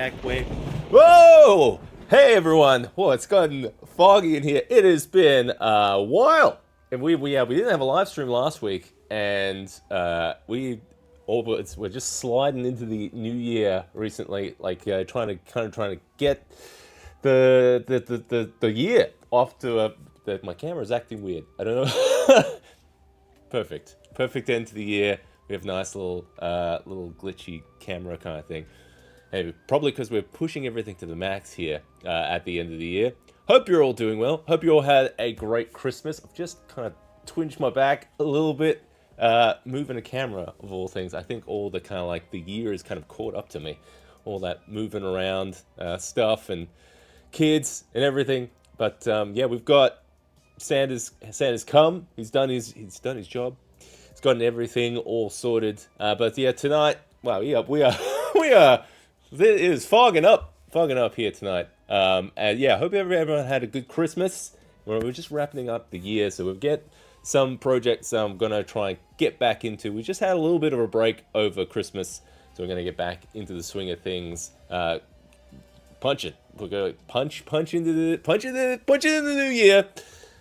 back way. Whoa! Hey everyone! Whoa, it's gotten foggy in here. It has been a while, and we didn't have a live stream last week, and we're just sliding into the new year recently, like trying to get the year off to a. My camera's acting weird. I don't know. Perfect end to the year. We have nice little glitchy camera kind of thing. Hey, probably because we're pushing everything to the max here at the end of the year. Hope you're all doing well. Hope you all had a great Christmas. I've just kind of twinged my back a little bit, moving a camera of all things. I think all the kind of like the year is kind of caught up to me. All that moving around stuff and kids and everything. But yeah, we've got Santa's come. He's done his job. He's gotten everything all sorted. But yeah, tonight, wow, we are it is fogging up here tonight. And yeah, I hope everyone had a good Christmas. We're just wrapping up the year, so we've got some projects I'm gonna try and get back into. We just had a little bit of a break over Christmas, so we're gonna get back into the swing of things. Punch it. We're gonna punch into the new year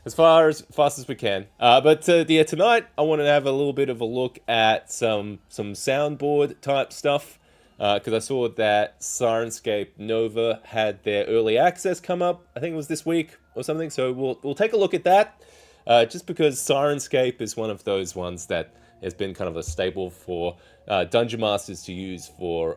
as fast as we can. But yeah, tonight I wanted to have a little bit of a look at some soundboard type stuff, because I saw that Sirenscape Nova had their early access come up. I think it was this week or something. So we'll take a look at that, just because Sirenscape is one of those ones that has been kind of a staple for Dungeon Masters to use for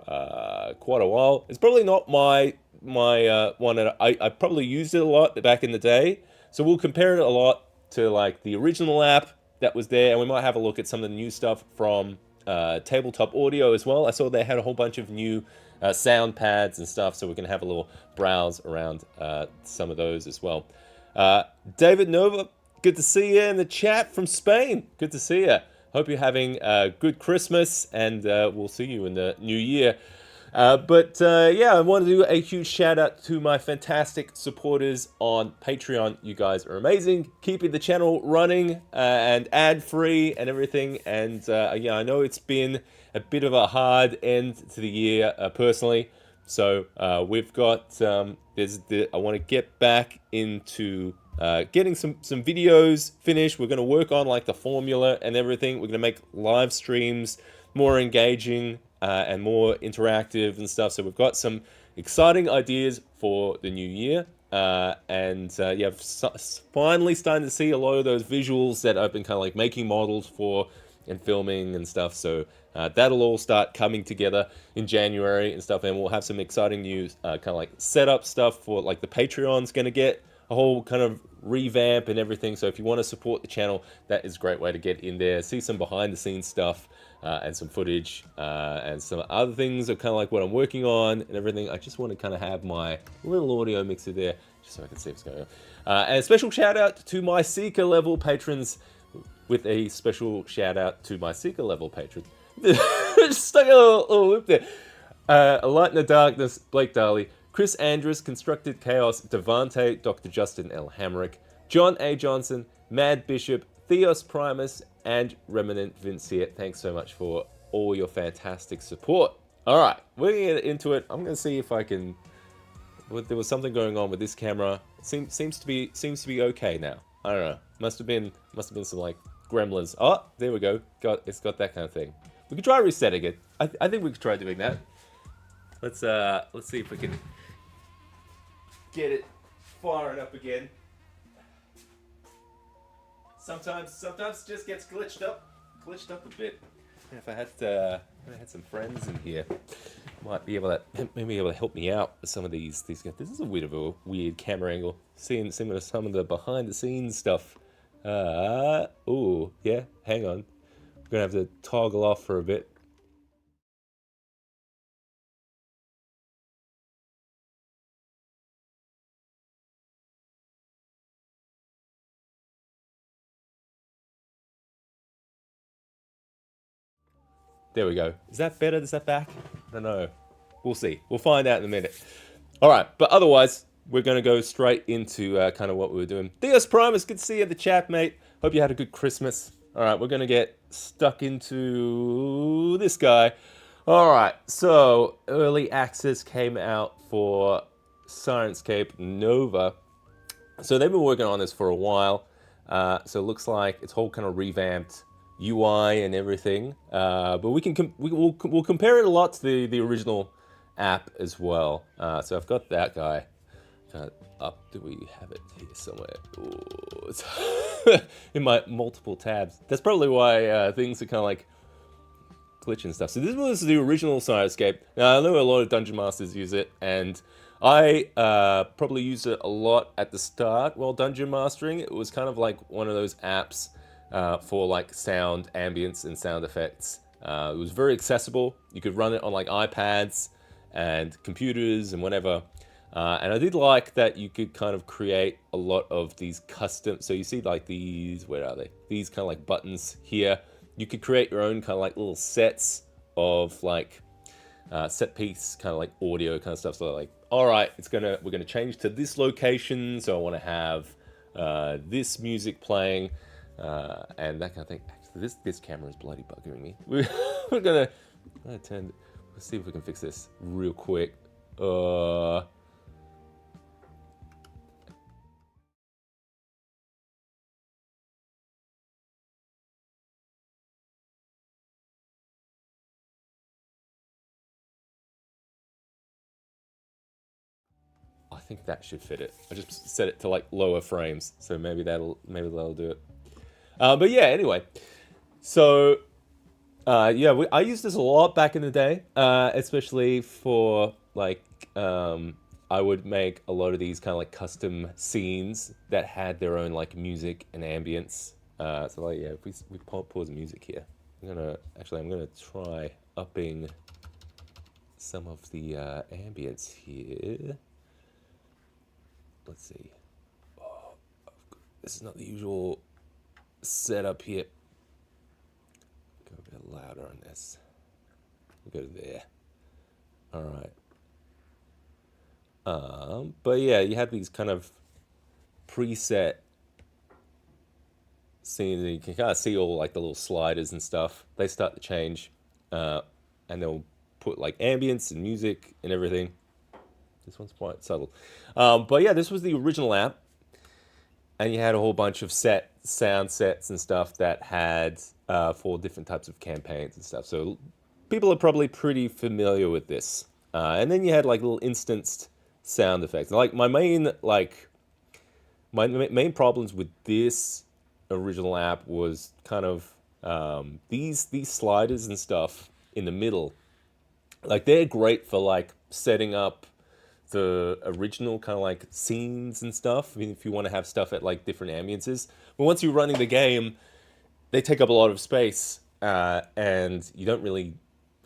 quite a while. It's probably not my one that I probably used it a lot back in the day. So we'll compare it a lot to like the original app that was there, and we might have a look at some of the new stuff from Tabletop Audio as well. I saw they had a whole bunch of new sound pads and stuff, so we can have a little browse around some of those as well. David Nova, good to see you in the chat from Spain. Good to see you. Hope you're having a good Christmas, and we'll see you in the new year. But yeah, I want to do a huge shout out to my fantastic supporters on Patreon. You guys are amazing, keeping the channel running and ad free and everything. And yeah, I know it's been a bit of a hard end to the year personally. So we've got I want to get back into getting some videos finished. We're going to work on like the formula and everything. We're going to make live streams more engaging and more interactive and stuff. So we've got some exciting ideas for the new year. And yeah, finally starting to see a lot of those visuals that I've been kind of like making models for and filming and stuff. So that'll all start coming together in January and stuff. And we'll have some exciting new kind of like setup stuff for like the Patreon's going to get a whole kind of revamp and everything. So if you want to support the channel, that is a great way to get in there, see some behind the scenes stuff and some footage and some other things of kind of like what I'm working on and everything. I just want to kind of have my little audio mixer there just so I can see what's going on. And a special shout out to my Seeker level patrons, with a special shout out to my Seeker level patrons. Just stuck a little loop there. A Light in the Darkness, Blake Darley, Chris Andrus, Constructed Chaos, Devante, Dr. Justin L. Hamrick, John A. Johnson, Mad Bishop, Theos Primus, and Remnant Vince here. Thanks so much for all your fantastic support. All right, we're gonna get into it. I'm gonna see if I can. There was something going on with this camera. It seems to be okay now. I don't know. Must have been some like gremlins. Oh, there we go. It's got that kind of thing. We could try resetting it. I think we could try doing that. Let's see if we can get it firing up again. Sometimes it just gets glitched up a bit. If I had some friends in here, might be able to help me out with some of these guys. This is a bit of a weird camera angle. Seeing some of the behind the scenes stuff. Oh yeah, hang on. We're gonna have to toggle off for a bit. There we go. Is that better? Is that back? I don't know. We'll see. We'll find out in a minute. All right, but otherwise, we're going to go straight into kind of what we were doing. Theos Primus, good to see you in the chat, mate. Hope you had a good Christmas. All right, we're going to get stuck into this guy. All right, so early access came out for Sirenscape Nova. So they've been working on this for a while. So it looks like it's whole kind of revamped UI and everything. But we'll compare it a lot to the original app as well. So I've got that guy up. Do we have it here somewhere? Ooh, it's in my multiple tabs. That's probably why things are kind of like glitch and stuff. So this was the original Sirenscape. Now I know a lot of dungeon masters use it, and I probably used it a lot at the start while dungeon mastering. It was kind of like one of those apps for like sound ambience and sound effects. It was very accessible. You could run it on like iPads and computers and whatever. And I did like that you could kind of create a lot of these custom. So you see like these, where are they? These kind of like buttons here. You could create your own kind of like little sets of like set piece kind of like audio kind of stuff. So like, all right, we're gonna change to this location. So I want to have this music playing and that kind of thing. Actually, this camera is bloody bugging me. We're gonna turn. Let's see if we can fix this real quick. I think that should fit it. I just set it to like lower frames, so maybe that'll do it. But yeah, anyway. So yeah, I used this a lot back in the day, especially for like I would make a lot of these kind of like custom scenes that had their own like music and ambience. So like yeah, if we pause the music here, I'm gonna try upping some of the ambience here. Let's see. Oh, this is not the usual setup here. Go a bit louder on this. We'll go to there. All right. But yeah, you have these kind of preset scenes, and you can kind of see all like the little sliders and stuff. They start to change, and they'll put like ambience and music and everything. This one's quite subtle. But yeah, this was the original app. And you had a whole bunch of sound sets and stuff that had for different types of campaigns and stuff. So people are probably pretty familiar with this. And then you had like little instanced sound effects. Like my main problems with this original app was kind of these sliders and stuff in the middle. Like they're great for like setting up the original kind of like scenes and stuff. I mean, if you want to have stuff at like different ambiences, but once you're running the game, they take up a lot of space, and you don't really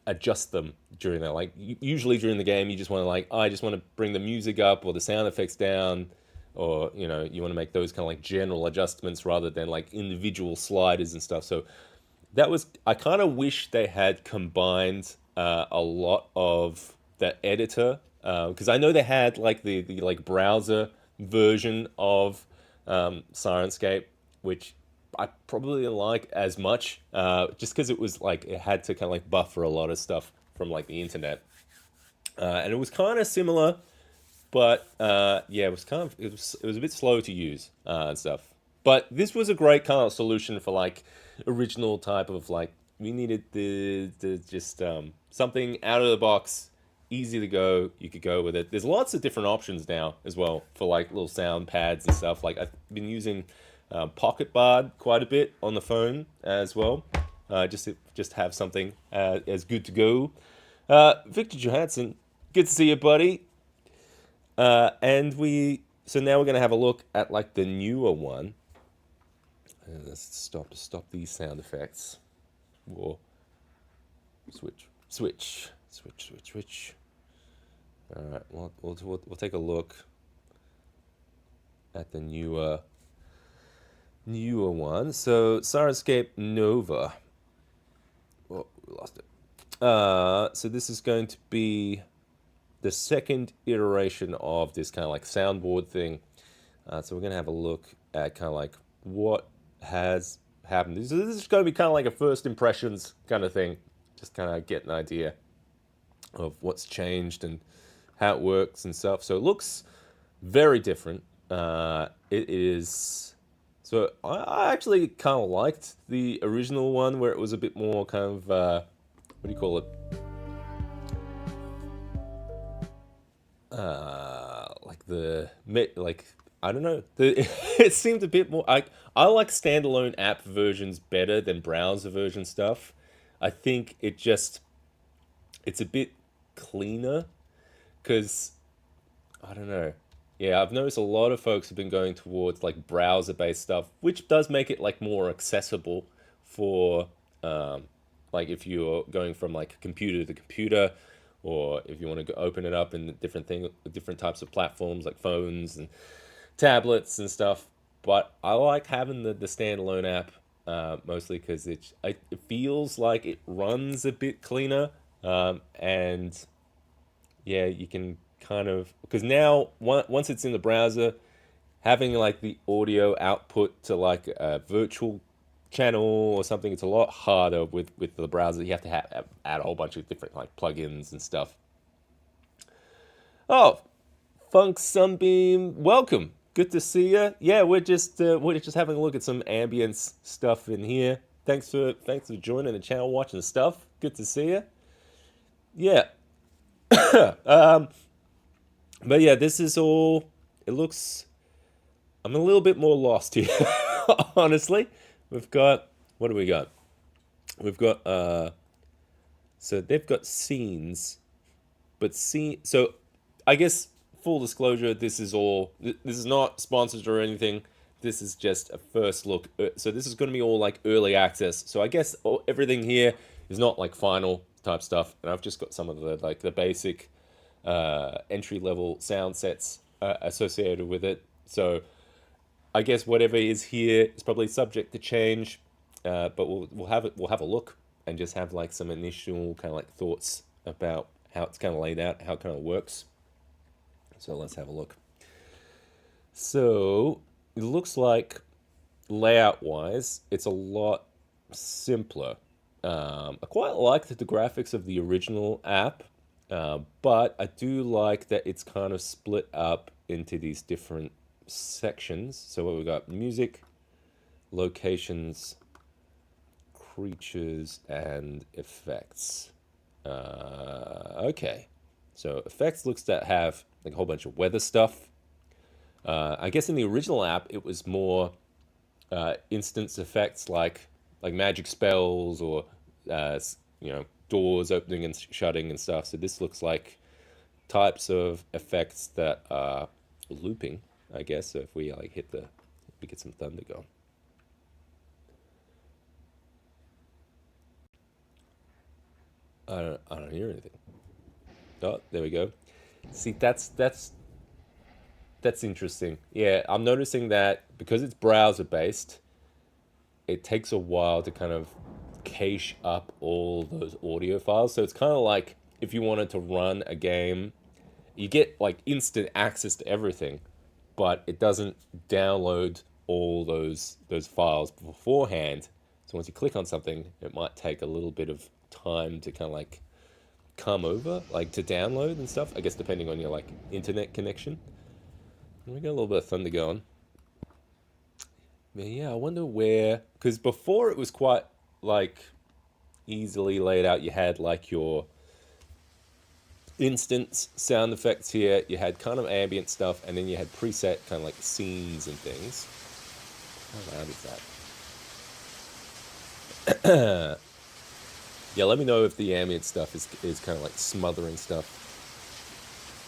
adjust them during that. Like usually during the game, you just want to like, I just want to bring the music up or the sound effects down, or you want to make those kind of like general adjustments rather than like individual sliders and stuff. So I kind of wish they had combined a lot of the editor, because I know they had like the like browser version of Sirenscape, which I probably didn't like as much, just because it was like it had to kind of like buffer a lot of stuff from like the internet, and it was kind of similar, but yeah, it was a bit slow to use and stuff. But this was a great kind of solution for like original type of like we needed the just something out of the box, easy to go. You could go with it. There's lots of different options now as well for like little sound pads and stuff. Like I've been using Pocket Bard quite a bit on the phone as well, just have something as good to go. Victor Johansson, good to see you, buddy. So now we're gonna have a look at like the newer one. Let's stop these sound effects. Whoa. Switch. All right, we'll take a look at the newer one. So Sirenscape Nova. Oh, we lost it. So this is going to be the second iteration of this kind of like soundboard thing. So we're gonna have a look at kind of like what has happened. This is going to be kind of like a first impressions kind of thing. Just kind of get an idea of what's changed and how it works and stuff. So it looks very different. It is. So I actually kind of liked the original one where it was a bit more kind of what do you call it? Like like I don't know. It seemed a bit more. I like standalone app versions better than browser version stuff. I think it's a bit cleaner because I don't know. Yeah, I've noticed a lot of folks have been going towards like browser-based stuff, which does make it like more accessible for like if you're going from like computer to computer, or if you want to go open it up in different types of platforms like phones and tablets and stuff. But I like having the standalone app mostly because it feels like it runs a bit cleaner, and yeah, you can kind of because now once it's in the browser, having like the audio output to like a virtual channel or something, it's a lot harder with the browser. You have to add a whole bunch of different like plugins and stuff. Oh, Funk Sunbeam, welcome. Good to see you. Yeah, we're just having a look at some ambience stuff in here. Thanks for joining the channel, watching the stuff. Good to see you. Yeah, but yeah, this is all. It looks. I'm a little bit more lost here, honestly. We've got what do we got? We've got so they've got scenes, but so I guess full disclosure, this is not sponsored or anything. This is just a first look. So this is going to be all like early access. So I guess everything here is not like final type stuff, and I've just got some of the like the basic entry level sound sets associated with it. So I guess whatever is here is probably subject to change, but we'll have a look and just have like some initial kind of like thoughts about how it's kind of laid out, how it kind of works. So let's have a look. So it looks like layout wise, it's a lot simpler. I quite like the graphics of the original app, but I do like that it's kind of split up into these different sections. So what we got: music, locations, creatures, and effects. Okay, so effects looks to have like a whole bunch of weather stuff. I guess in the original app it was more instance effects like magic spells or doors opening and shutting and stuff. So this looks like types of effects that are looping, I guess. So if we like we get some thunder going. I don't hear anything. Oh, there we go. See, that's interesting. Yeah, I'm noticing that because it's browser based, it takes a while to kind of cache up all those audio files. So it's kind of like if you wanted to run a game, you get like instant access to everything, but it doesn't download all those files beforehand. So once you click on something, it might take a little bit of time to kind of like come over, like to download and stuff. I guess depending on your like internet connection. We got a little bit of thunder going. But yeah, I wonder where, because before it was quite like easily laid out. You had like your instance sound effects here, you had kind of ambient stuff, and then you had preset kind of like scenes and things. How loud is that? Yeah, let me know if the ambient stuff is kind of like smothering stuff.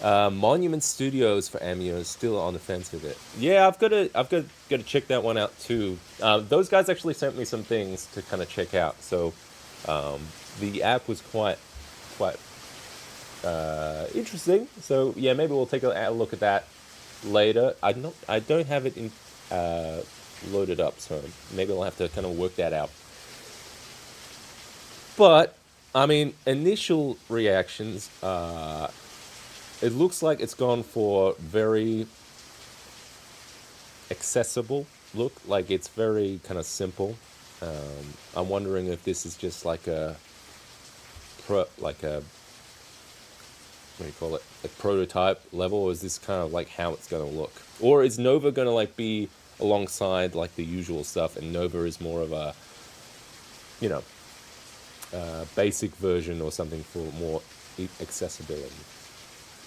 Monument Studios for Amio is still on the fence with it. Yeah, I've got to check that one out too. Those guys actually sent me some things to kind of check out. So the app was quite interesting. So yeah, maybe we'll take a look at that later. I don't have it in loaded up, so maybe I'll have to kind of work that out. But I mean, initial reactions. It looks like it's gone for very accessible look. Like it's very kind of simple. I'm wondering if this is just like a what do you call it, like prototype level, or is this kind of like how it's going to look? Or is Nova going to like be alongside like the usual stuff, and Nova is more of a, you know, basic version or something for more accessibility?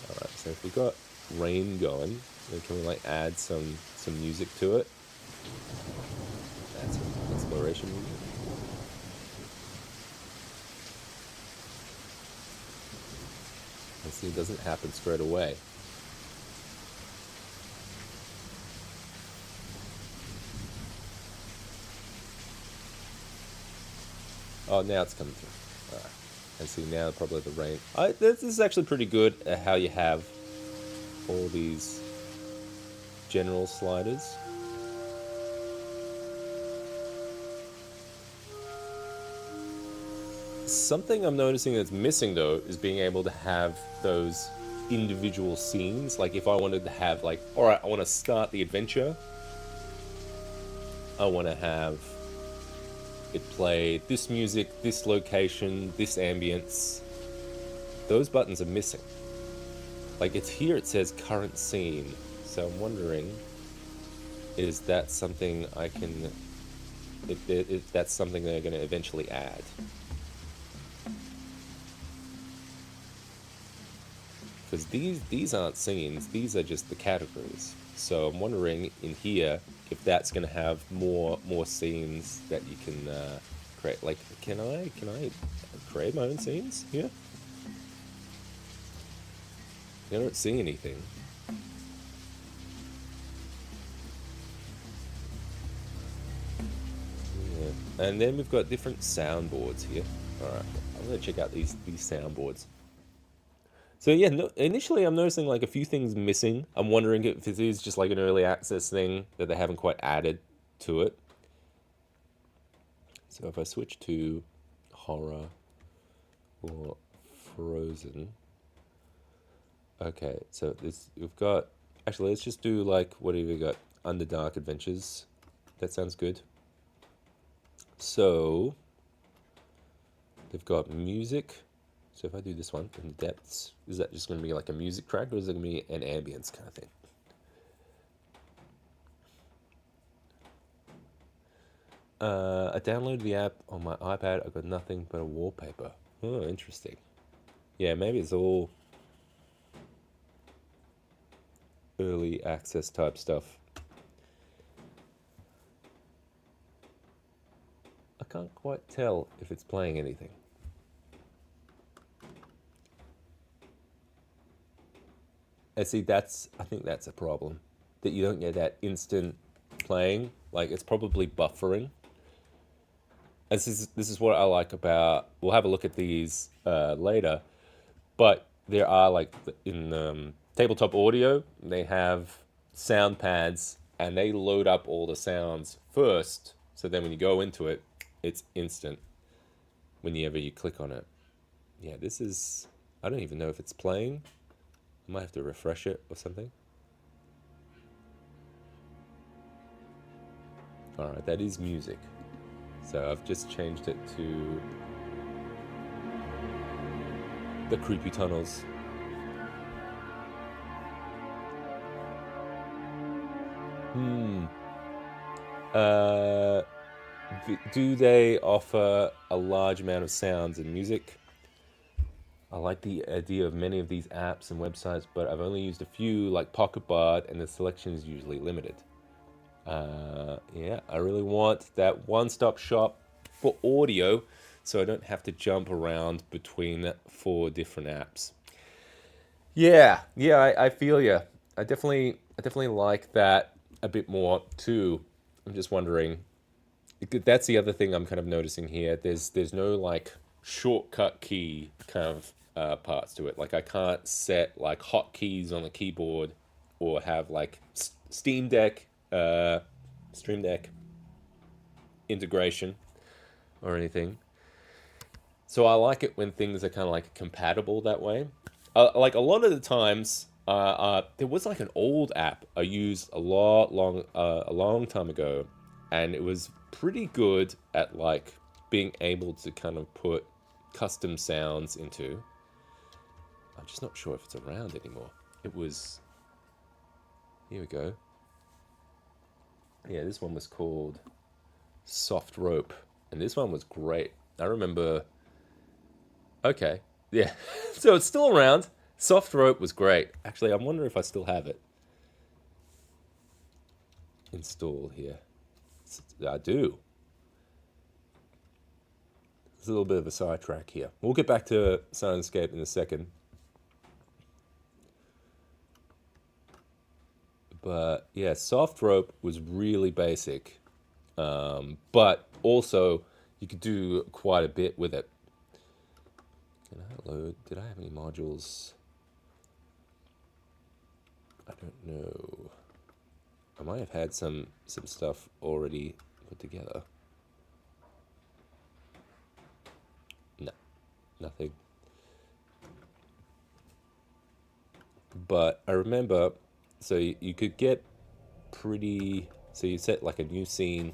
All right, so if we got rain going, then can we like add some music to it? Add some exploration music. And see, it doesn't happen straight away. Oh, now it's coming through. All right. And see, now probably the rain. This is actually pretty good at how you have all these general sliders. Something I'm noticing that's missing though is being able to have those individual scenes. Like if I wanted to have like, all right, I want to start the adventure. I want to have it play this music, this location, this ambience. Those buttons are missing. Like it's here, it says current scene. So I'm wondering, is that something I can, if that's something they're going to eventually add? Because these aren't scenes, these are just the categories. So I'm wondering in here if that's going to have more scenes that you can create. Like, can I create my own scenes here? I don't see anything. Yeah. And then we've got different soundboards here. All right, I'm going to check out these soundboards. So yeah, no, initially I'm noticing like a few things missing. I'm wondering if it is just like an early access thing that they haven't quite added to it. So if I switch to horror or frozen, okay. So this we've got. Actually, let's just do like what have we got? Underdark Adventures. That sounds good. So they've got music. So if I do this one in the depths, is that just going to be like a music track, or is it going to be an ambience kind of thing? I downloaded the app on my iPad. I got nothing but a wallpaper. Oh, interesting. Yeah, maybe it's all early access type stuff. I can't quite tell if it's playing anything. And see, I think that's a problem. That you don't get that instant playing. Like, it's probably buffering. And this is what I like about. We'll have a look at these later. But there are, like, in tabletop audio, they have sound pads and they load up all the sounds first. So then when you go into it, it's instant whenever you click on it. Yeah, this is. I don't even know if it's playing. I might have to refresh it or something. Alright, that is music. So I've just changed it to the creepy tunnels. Uh, do they offer a large amount of sounds and music? I like the idea of many of these apps and websites, but I've only used a few, like Pocket Bard, and the selection is usually limited. Yeah, I really want that one-stop shop for audio, so I don't have to jump around between 4 different apps. Yeah, I feel you. I definitely like that a bit more too. I'm just wondering. That's the other thing I'm kind of noticing here. There's no like shortcut key kind of parts to it. Like I can't set like hotkeys on the keyboard or have like Steam Deck, Stream Deck integration or anything. So I like it when things are kind of like compatible that way. Like a lot of the times, there was like an old app I used a long time ago, and it was pretty good at like being able to kind of put custom sounds into. I'm just not sure if it's around anymore. It was. Here we go. Yeah, this one was called Soft Rope, and this one was great. I remember. Okay, yeah. So it's still around. Soft Rope was great. Actually, I'm wondering if I still have it installed here. I do. There's a little bit of a sidetrack here. We'll get back to Sirenscape in a second. But yeah, Soft Rope was really basic. But also, you could do quite a bit with it. Can I load? Did I have any modules? I don't know. I might have had some stuff already put together. No, nothing. But I remember, so you could get pretty. So you set like a new scene.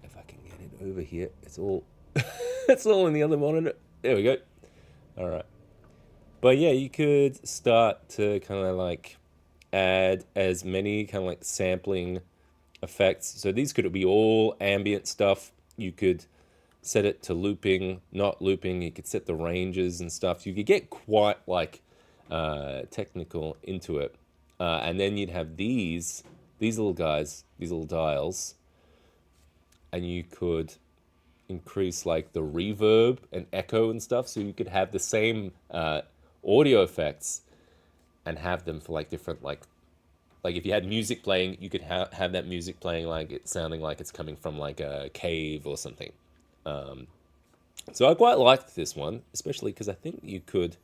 If I can get it over here, it's all it's all in the other monitor. There we go. All right. But yeah, you could start to kind of like add as many kind of like sampling effects. So these could be all ambient stuff. You could set it to looping, not looping. You could set the ranges and stuff. You could get quite like technical into it. And then you'd have these little guys, these little dials, and you could increase like the reverb and echo and stuff. So you could have the same audio effects and have them for like different like if you had music playing, you could have that music playing like it sounding like it's coming from like a cave or something. So I quite liked this one, especially because I think you could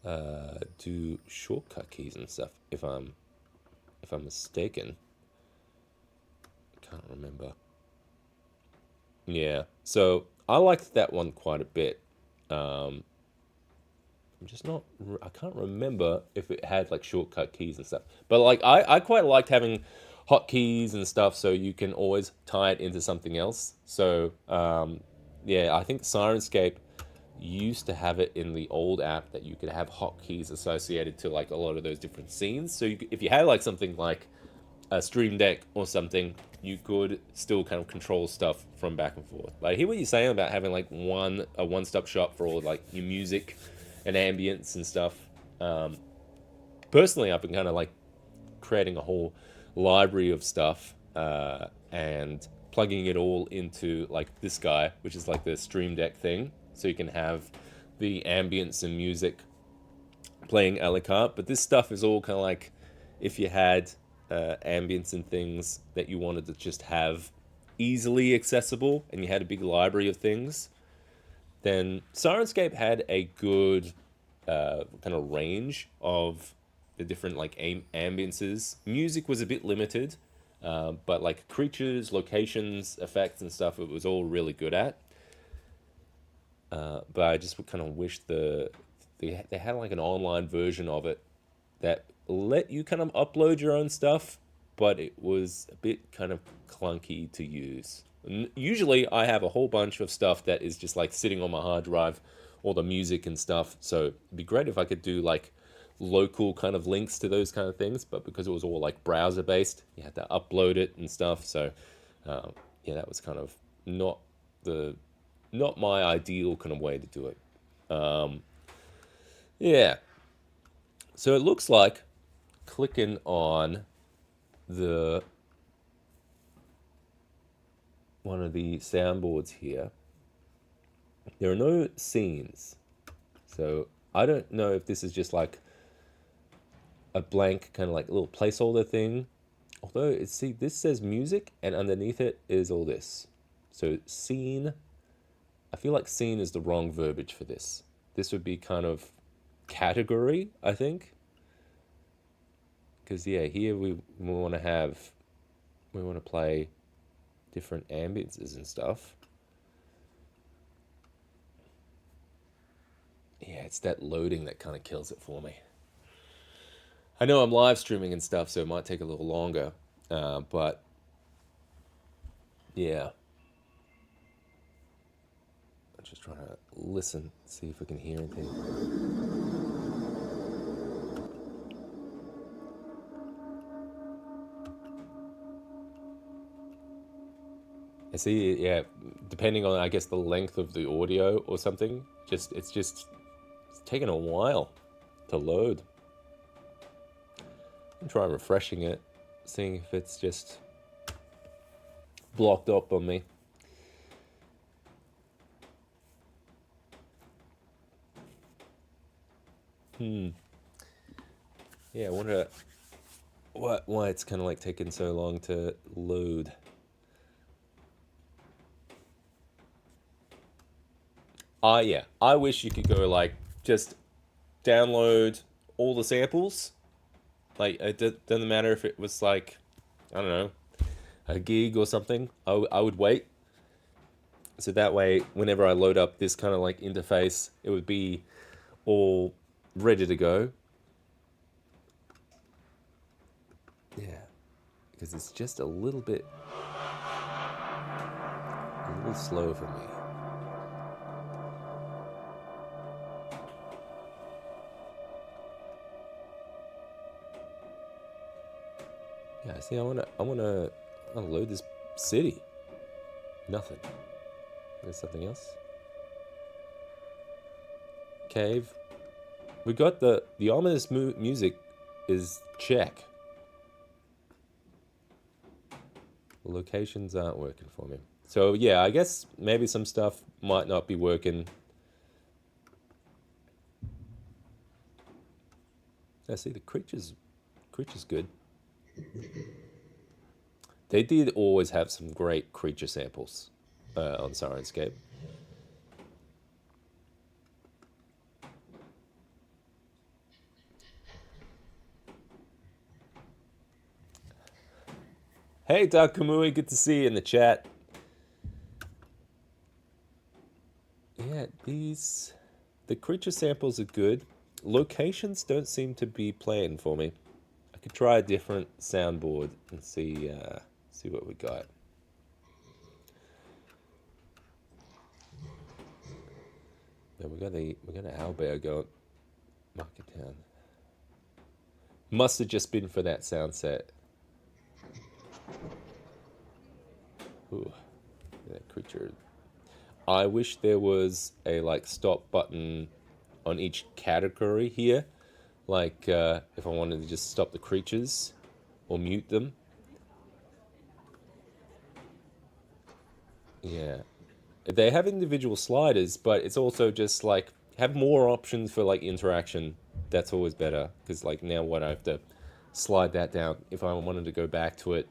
do shortcut keys and stuff. If I'm mistaken, I can't remember. Yeah, so I liked that one quite a bit. I'm just not. I can't remember if it had like shortcut keys and stuff. But like I quite liked having hotkeys and stuff, so you can always tie it into something else. So yeah, I think Sirenscape used to have it in the old app that you could have hotkeys associated to like a lot of those different scenes. So if you had like something like a Stream Deck or something, you could still kind of control stuff from back and forth. But I hear what you're saying about having like a one-stop shop for all like your music and ambience and stuff. Personally, I've been kind of like creating a whole library of stuff and plugging it all into like this guy, which is like the Stream Deck thing. So you can have the ambience and music playing a la carte. But this stuff is all kind of like if you had ambience and things that you wanted to just have easily accessible and you had a big library of things, then Sirenscape had a good kind of range of the different like ambiences. Music was a bit limited, but like creatures, locations, effects, and stuff, it was all really good at. But I just kind of wish they had like an online version of it that let you kind of upload your own stuff, but it was a bit kind of clunky to use. Usually I have a whole bunch of stuff that is just like sitting on my hard drive, all the music and stuff. So it'd be great if I could do like local kind of links to those kind of things, but because it was all like browser based, you had to upload it and stuff. So yeah, that was kind of not my ideal kind of way to do it. Yeah. So it looks like clicking on the one of the soundboards here, there are no scenes. So I don't know if this is just like a blank kind of like little placeholder thing. Although this says music and underneath it is all this. So scene, I feel like scene is the wrong verbiage for this. This would be kind of category, I think. Because yeah, here we want to play different ambiences and stuff. Yeah, it's that loading that kind of kills it for me. I know I'm live streaming and stuff, so it might take a little longer, but yeah. just trying to listen, see if we can hear anything. I see, yeah, depending on, I guess, the length of the audio or something, it's taking a while to load. I'm trying refreshing it, seeing if it's just blocked up on me. Yeah, I wonder why it's kind of like taking so long to load. Yeah, I wish you could go like just download all the samples. Like it doesn't matter if it was like, I don't know, a gig or something. I would wait. So that way, whenever I load up this kind of like interface, it would be all ready to go. Yeah, because it's just a little slow for me. Yeah, see, I wanna load this city. Nothing. There's something else. Cave. We got the ominous music is check. The locations aren't working for me. So yeah, I guess maybe some stuff might not be working. I see the creatures good. They did always have some great creature samples on Sirenscape. Hey, Doc Kamui, good to see you in the chat. Yeah, the creature samples are good. Locations don't seem to be playing for me. I could try a different soundboard and see what we got. Yeah, we got an owlbear going. Market Town. Must have just been for that sound set. Ooh, that creature. I wish there was a like stop button on each category here. Like if I wanted to just stop the creatures or mute them. Yeah. They have individual sliders, but it's also just like have more options for like interaction. That's always better because like now what I have to slide that down. If I wanted to go back to it,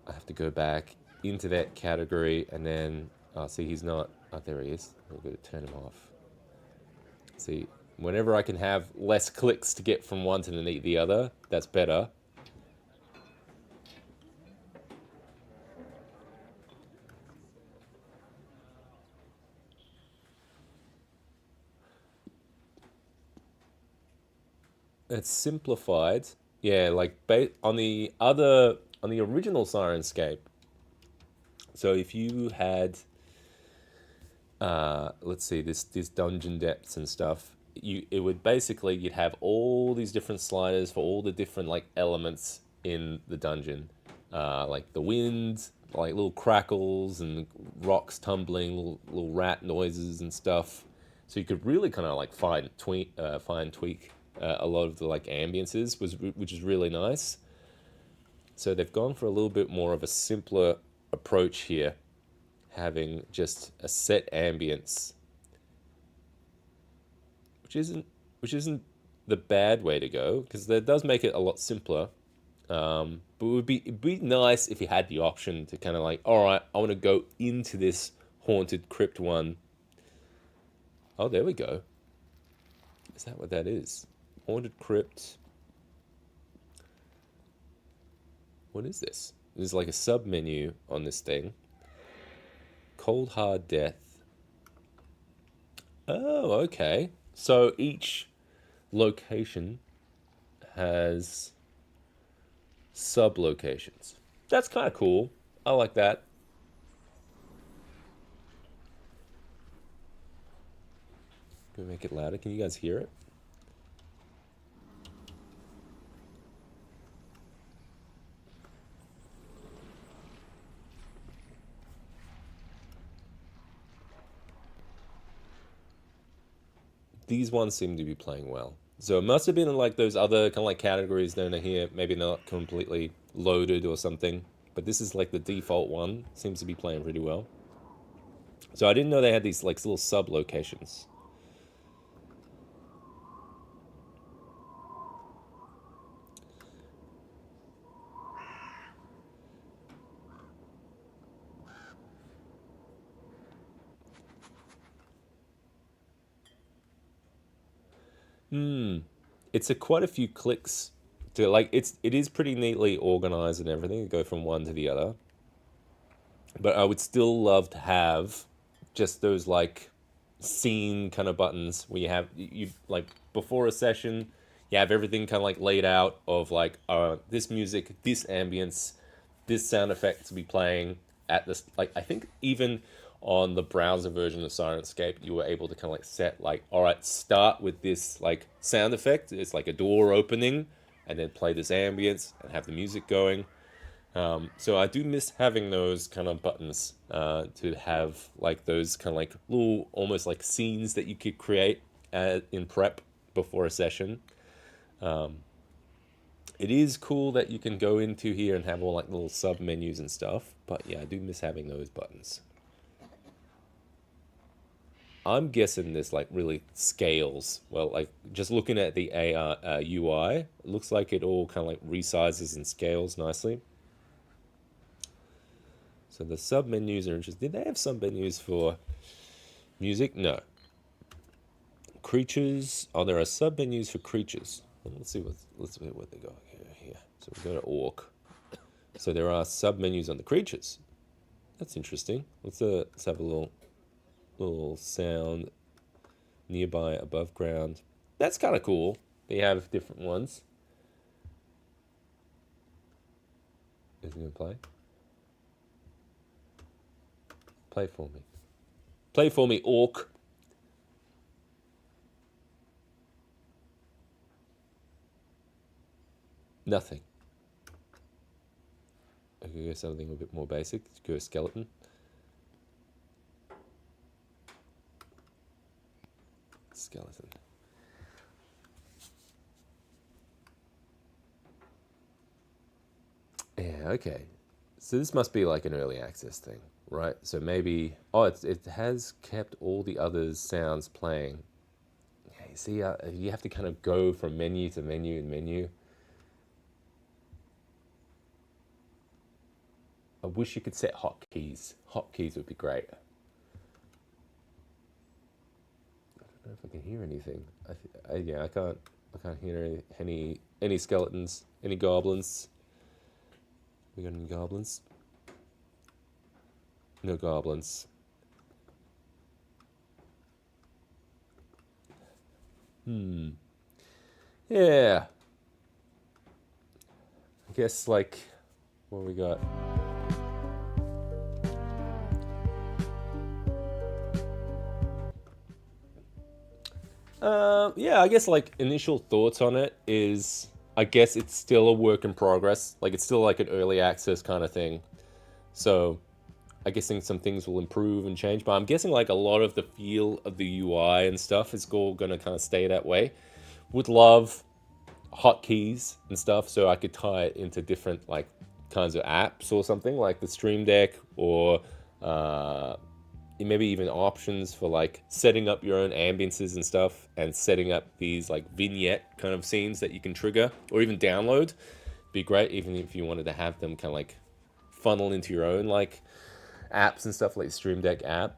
I have to go back into that category and then see he's not. Oh, there he is. We're going to turn him off. See, whenever I can have less clicks to get from one to the other, that's better. It's simplified. Yeah, like on the original Sirenscape. So if you had, let's see, this dungeon depths and stuff, it would basically you'd have all these different sliders for all the different like elements in the dungeon, like the wind, like little crackles and rocks tumbling, little rat noises and stuff. So you could really kind of like fine tweak a lot of the like ambiences which is really nice. So they've gone for a little bit more of a simpler approach here, having just a set ambience, which isn't the bad way to go because that does make it a lot simpler. But it'd be nice if you had the option to kind of like, all right, I want to go into this haunted crypt one. Oh, there we go. Is that what that is? Haunted crypt. What is this? There's like a sub menu on this thing. Cold hard death. Oh, okay. So each location has sub locations. That's kind of cool. I like that. Can we make it louder? Can you guys hear it? These ones seem to be playing well. So it must have been in like those other kind of like categories down here. Maybe not completely loaded or something. But this is like the default one. Seems to be playing pretty well. So I didn't know they had these like little sub locations. It's a quite a few clicks to like it is pretty neatly organized and everything. Go from one to the other. But I would still love to have just those like scene kind of buttons where you have you like before a session, you have everything kind of like laid out of like this music, this ambience, this sound effect to be playing at this. Like I think even on the browser version of Sirenscape, you were able to kind of like set like, all right, start with this like sound effect. It's like a door opening, and then play this ambience and have the music going. So I do miss having those kind of buttons to have like those kind of like little almost like scenes that you could create in prep before a session. It is cool that you can go into here and have all like little sub menus and stuff, but yeah, I do miss having those buttons. I'm guessing this like really scales well. Like just looking at the AR UI, it looks like it all kind of like resizes and scales nicely. So the sub menus are interesting. Did they have sub menus for music? No. Creatures. Oh, there are sub menus for creatures. Let's see what they got here. So we go to orc. So there are sub menus on the creatures. That's interesting. Let's have a little sound nearby, above ground. That's kind of cool. They have different ones. Is it gonna play? Play for me. Play for me, orc. Nothing. I could go something a bit more basic. Go skeleton. Skeleton. Yeah, okay. So this must be like an early access thing, right? So maybe... Oh, it has kept all the others' sounds playing. Yeah, you see, you have to kind of go from menu to menu and menu. I wish you could set hotkeys. Hotkeys would be great. I don't know if I can hear anything. Yeah, I can't. I can't hear any skeletons, any goblins. We got any goblins? No goblins. Yeah. I guess like what we got. Yeah, I guess like initial thoughts on it is I guess it's still a work in progress. Like it's still like an early access kind of thing. So I guess some things will improve and change, but I'm guessing like a lot of the feel of the UI and stuff is all gonna kind of stay that way. Would love hotkeys and stuff so I could tie it into different like kinds of apps or something like the Stream Deck or maybe even options for like setting up your own ambiences and stuff and setting up these like vignette kind of scenes that you can trigger or even download. Be great even if you wanted to have them kind of like funnel into your own like apps and stuff like the Stream Deck app.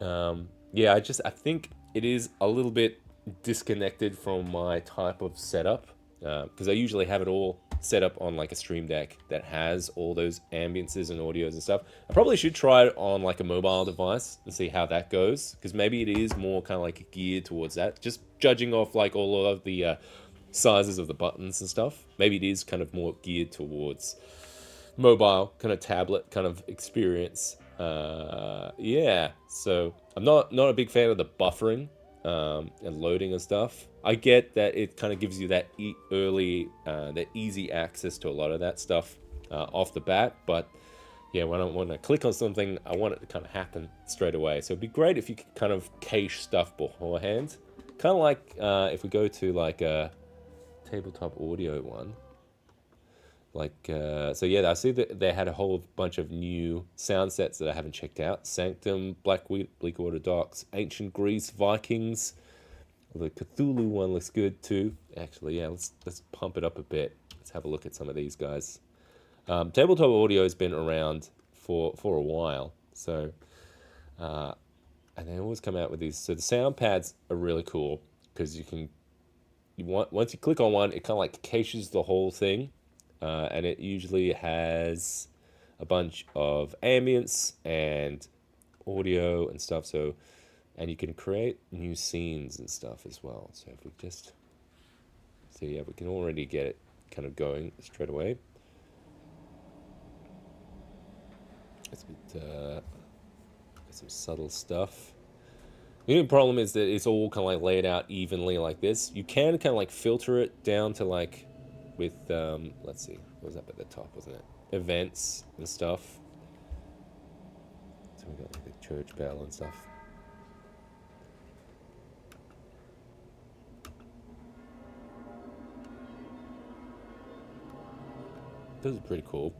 Yeah, I think it is a little bit disconnected from my type of setup because I usually have it all set up on like a Stream Deck that has all those ambiences and audios and stuff. I probably should try it on like a mobile device and see how that goes because maybe it is more kind of like geared towards that. Just judging off like all of the sizes of the buttons and stuff, maybe it is kind of more geared towards mobile kind of tablet kind of experience. Yeah, so I'm not a big fan of the buffering and loading and stuff. I get that it kind of gives you that that easy access to a lot of that stuff off the bat, but yeah, when I click on something, I want it to kind of happen straight away. So it'd be great if you could kind of cache stuff beforehand. Kind of like if we go to like a tabletop audio one. So yeah, I see that they had a whole bunch of new sound sets that I haven't checked out. Sanctum, Bleakwater Docks, Ancient Greece, Vikings. The Cthulhu one looks good too. Actually, yeah, let's pump it up a bit. Let's have a look at some of these guys. Tabletop audio has been around for a while, so and they always come out with these. So the sound pads are really cool because once you click on one, it kind of like caches the whole thing. And it usually has a bunch of ambience and audio and stuff. And you can create new scenes and stuff as well. So if we just, yeah, we can already get it kind of going straight away. It's some subtle stuff. The only problem is that it's all kind of like laid out evenly like this. You can kind of like filter it down to like with, let's see, what was up at the top, wasn't it? Events and stuff. So we got like the church bell and stuff. Those are pretty cool.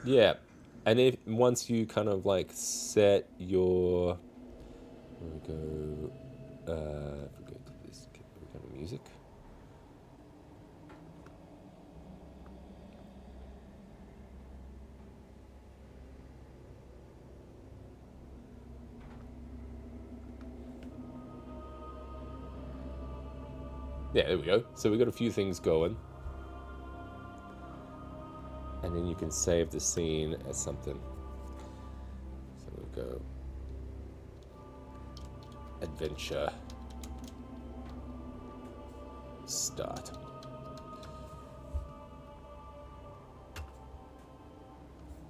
Yeah, and once you kind of like set your, where we go, if we go to this, we go to music. Yeah, there we go. So we got a few things going. And then you can save the scene as something. So we'll go adventure start.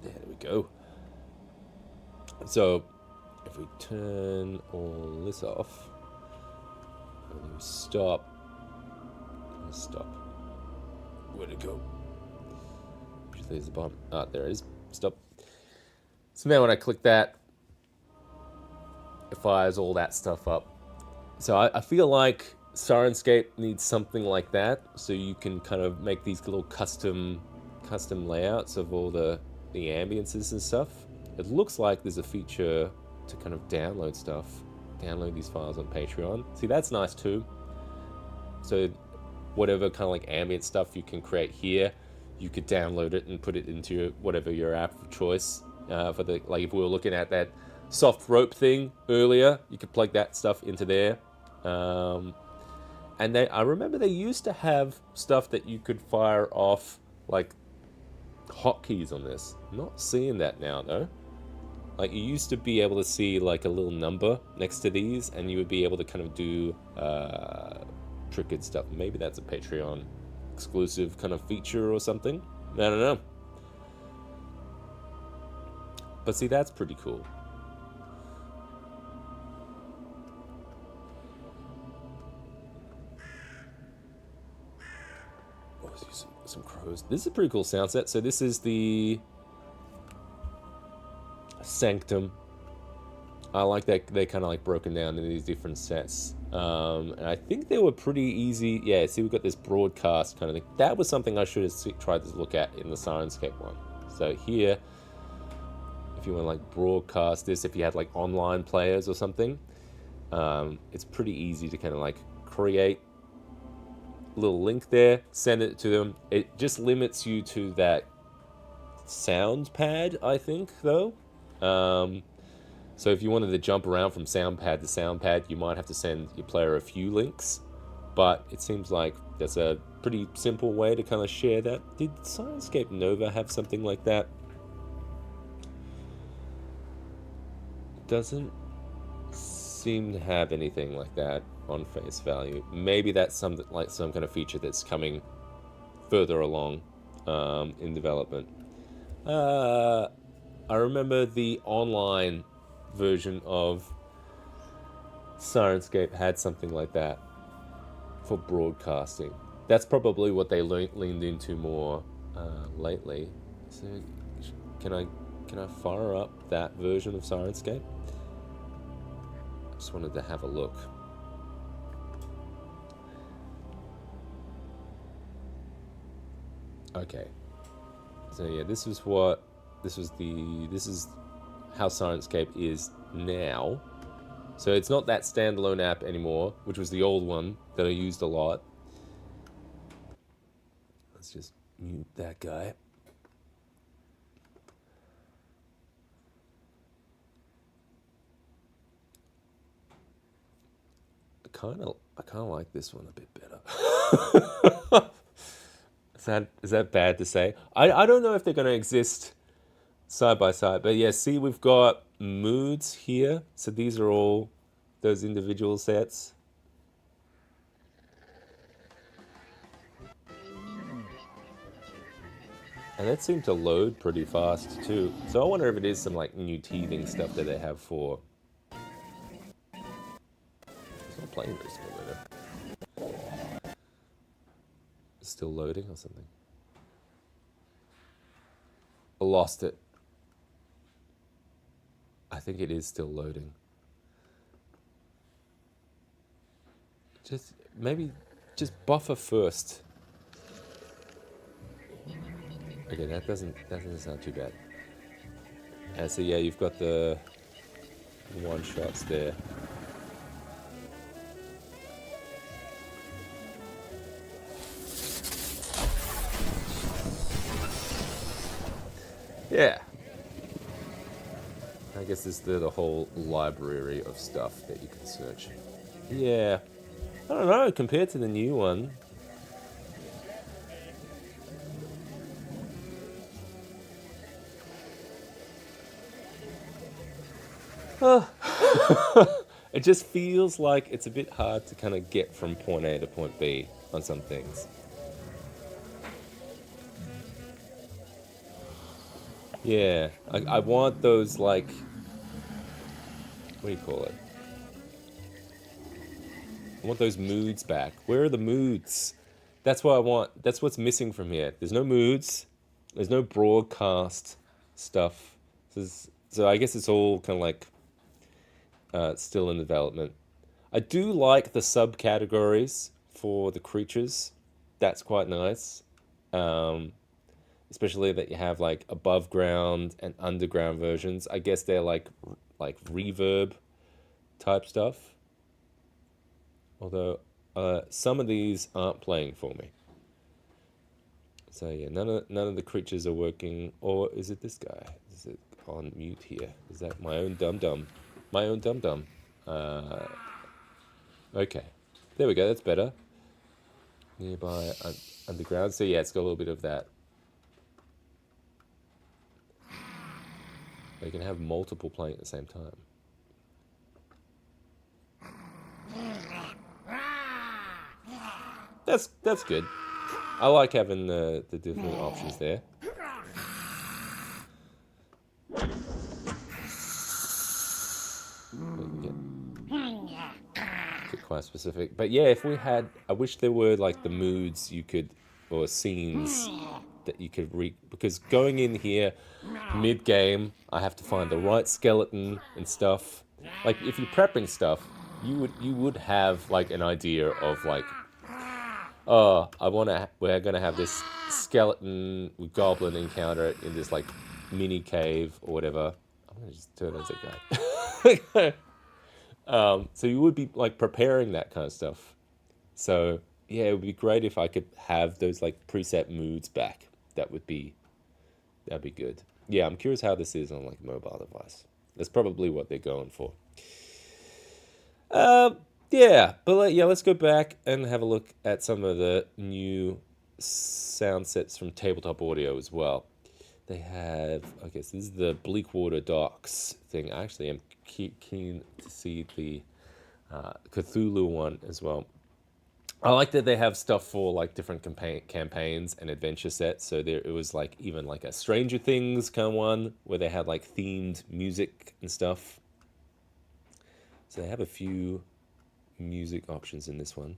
There we go. So if we turn all this off and we stop. Where'd it go? There's the bottom. Ah, there it is. Stop. So now when I click that, it fires all that stuff up. So I feel like Sirenscape needs something like that, so you can kind of make these little custom layouts of all the ambiences and stuff. It looks like there's a feature to kind of download these files on Patreon. See, that's nice too. So whatever kind of like ambient stuff you can create here, you could download it and put it into whatever your app of choice. For the, like if we were looking at that soft rope thing earlier, you could plug that stuff into there. And I remember they used to have stuff that you could fire off like hotkeys on this. Not seeing that now though. Like you used to be able to see like a little number next to these, and you would be able to kind of do triggered stuff. Maybe that's a Patreon exclusive kind of feature or something. I don't know. But see, that's pretty cool. Some crows. This is a pretty cool sound set. So this is the Sanctum. I like that they kind of like broken down into these different sets. And I think they were pretty easy. Yeah, see, we've got this broadcast kind of thing. That was something I should have tried to look at in the Sirenscape one. So here, if you want to like broadcast this, if you had like online players or something, it's pretty easy to kind of like create a little link there, send it to them. It just limits you to that sound pad, I think, though. So if you wanted to jump around from sound pad to sound pad, you might have to send your player a few links. But it seems like that's a pretty simple way to kind of share that. Did Sirenscape Nova have something like that? Doesn't seem to have anything like that on face value. Maybe that's some kind of feature that's coming further along. in development. I remember the online version of Sirenscape had something like that for broadcasting. That's probably what they leaned into more lately. So, can I can I fire up that version of Sirenscape? I just wanted to have a look. Okay. So yeah, this is how Sirenscape is now. So it's not that standalone app anymore, which was the old one that I used a lot. Let's just mute that guy. I kind of like this one a bit better. Is that bad to say? I don't know if they're going to exist side by side, but yeah, see, we've got moods here. So these are all those individual sets. And that seemed to load pretty fast too. So I wonder if it is some like new teething stuff that they have for. It's not playing very slowly. It's still loading or something. I lost it. I think it is still loading. Just buffer first. Okay, that doesn't sound too bad. And so yeah, you've got the one shots there. Yeah. I guess this is the whole library of stuff that you can search. Yeah. I don't know, compared to the new one. It just feels like it's a bit hard to kind of get from point A to point B on some things. Yeah, I want those, like, what do you call it? I want those moods back. Where are the moods? That's what I want. That's what's missing from here. There's no moods. There's no broadcast stuff. So I guess it's all kind of like still in development. I do like the subcategories for the creatures. That's quite nice. Especially that you have like above ground and underground versions. I guess they're like reverb type stuff. Although some of these aren't playing for me. So yeah, none of the creatures are working. Or is it this guy? Is it on mute here? Is that my own dum-dum? My own dum-dum. Okay. There we go, that's better. Nearby underground. So yeah, it's got a little bit of that. You can have multiple playing at the same time. That's good. I like having the different options there. Get quite specific, but yeah, if we had, I wish there were like the moods you could, or scenes that you could because going in here mid game, I have to find the right skeleton and stuff. Like if you're prepping stuff, you would have like an idea of like, oh, we're gonna have this skeleton with goblin encounter in this like mini cave or whatever. I'm gonna just turn as a guy. So you would be like preparing that kind of stuff. So yeah, it would be great if I could have those like preset moods back. That'd be good. Yeah, I'm curious how this is on like a mobile device. That's probably what they're going for. Yeah, but yeah, let's go back and have a look at some of the new sound sets from Tabletop Audio as well. They have, okay, so this is the Bleakwater Docks thing. I actually am keen to see the Cthulhu one as well. I like that they have stuff for like different campaigns and adventure sets. So there, it was like even like a Stranger Things kind of one where they had like themed music and stuff. So they have a few music options in this one.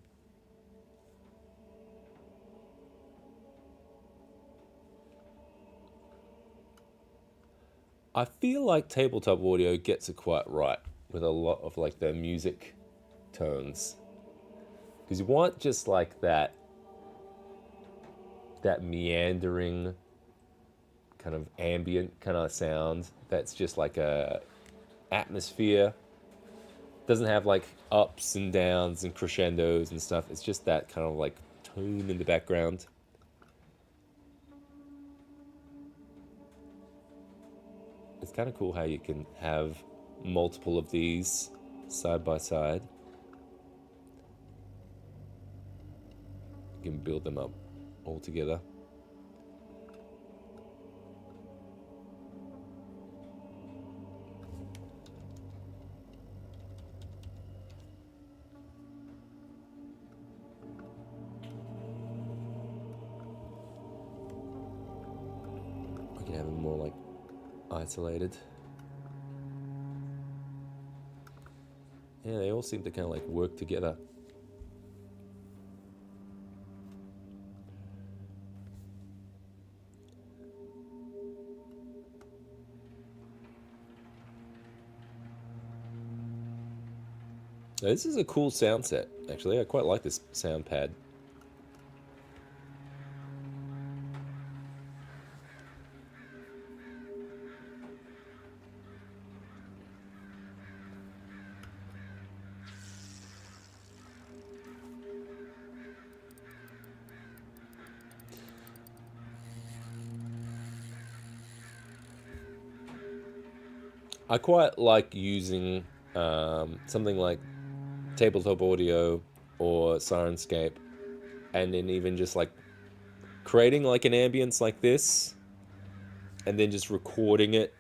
I feel like tabletop audio gets it quite right with a lot of like the music tones because you want just like that meandering kind of ambient kind of sound that's just like a atmosphere. Doesn't have like ups and downs and crescendos and stuff. It's just that kind of like tone in the background. It's kind of cool how you can have multiple of these side by side. You can build them up all together. We can have them more like isolated. Yeah, they all seem to kind of like work together. Now, this is a cool sound set, actually. I quite like this sound pad. I quite like using something like tabletop audio or Sirenscape, and then even just like creating like an ambience like this, and then just recording it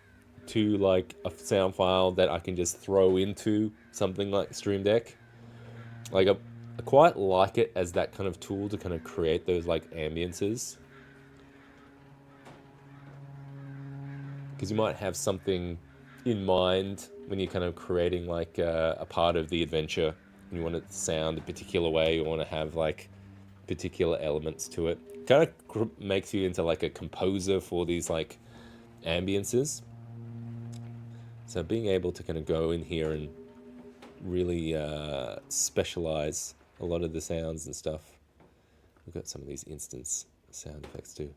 to like a sound file that I can just throw into something like Stream Deck. Like I quite like it as that kind of tool to kind of create those like ambiences. Because you might have something in mind when you're kind of creating like a part of the adventure and you want it to sound a particular way, you want to have like particular elements to it. Kind of makes you into like a composer for these like ambiences. So being able to kind of go in here and really specialize a lot of the sounds and stuff. We've got some of these instance sound effects too.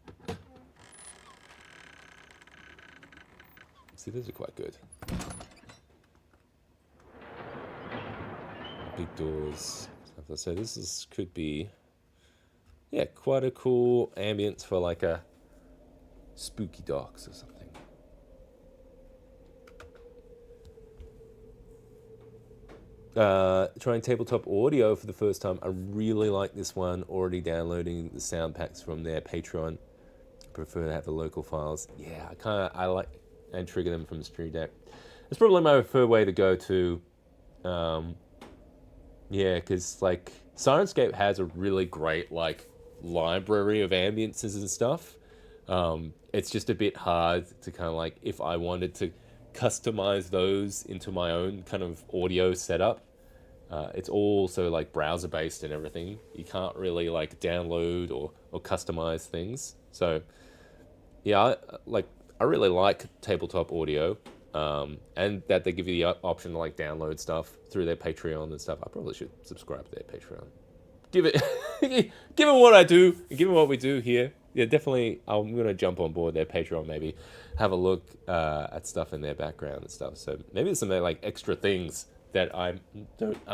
See, those are quite good. Big doors. So this could be, yeah, quite a cool ambience for like a spooky docks or something. Trying tabletop audio for the first time. I really like this one. Already downloading the sound packs from their Patreon. I prefer to have the local files. Yeah, I like and trigger them from the Stream Deck. It's probably my preferred way to go to. Yeah, because like Sirenscape has a really great like library of ambiences and stuff. It's just a bit hard to kind of like if I wanted to customize those into my own kind of audio setup. It's all so like browser based and everything. You can't really like download or customize things. So yeah, I really like tabletop audio, and that they give you the option to like download stuff through their Patreon and stuff. I probably should subscribe to their Patreon. Give it, given what I do, given what we do here, yeah, definitely. I'm gonna jump on board their Patreon. Maybe have a look at stuff in their background and stuff. So maybe there's some like extra things that I'm